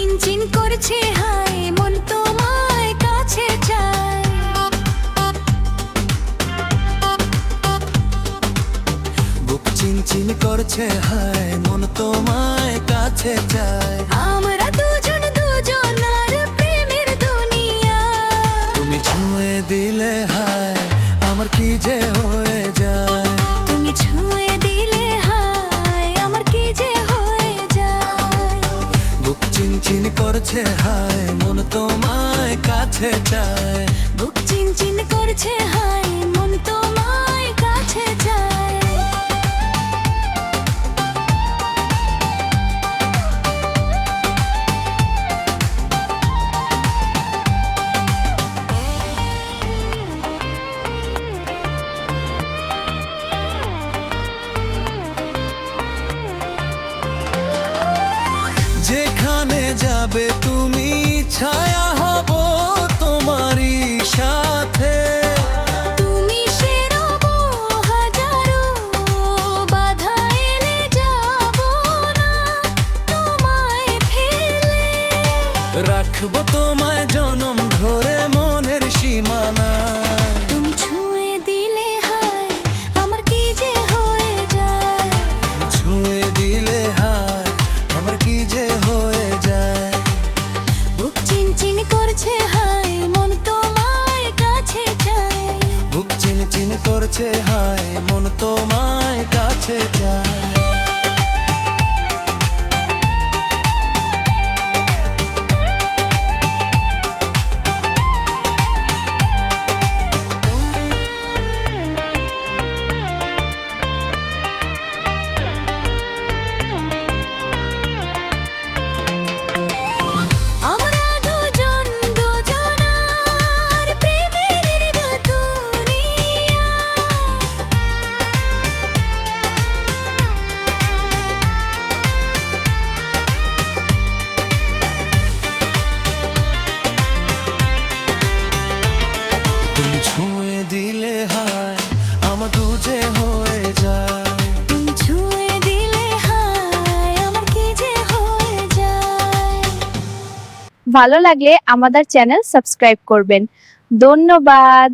চিনচিন করছে হায় মন তোমায় কাছে চায়। বুক চিনচিন করছে হায় মন তোমায় কাছে চায়। আমরা দুজন দুজনার প্রেমের দুনিয়া। তুমি ছুঁয়ে দিলে হায় আমার কি যে হয়ে যায়। তুমি ছুঁয়ে দিলে হায় আমার কি যে হয়ে যায়। বুক চিনচিন করছে হায় মন তোমায় কাছে চায়। বুক চিনচিন করছে হায় মন তোমায় কাছে চায়। যেখানে যাবে তুমি ছায়া হব তোমারই সাথে। তুমি সে রব হাজারো বাধা এলে যাব না তোমায় ফেলে। রাখবো তোমায় জনম ধরে মনের সীমানা। তুমি ছুঁয়ে দিলে হায় আমার কি যে হয়ে যায়। ছুঁয়ে দিলে হায় আমার কি যে হয়ে যায়। বুক চিনচিন করছে হায় মন তোমায় কাছে চায়। বুক চিনচিন করছে হায় মন তোমায় কাছে যায়। আমরা দুজন দুজনার প্রেমের দুনিয়া। তুমি ছুঁয়ে দিলে হায় আমার দুজে হয়ে যায়। তুমি ছুঁয়ে দিলে হায় আমার কি যে হয়ে যায়। ভালো লাগলে আমাদের চ্যানেল সাবস্ক্রাইব করবেন। ধন্যবাদ।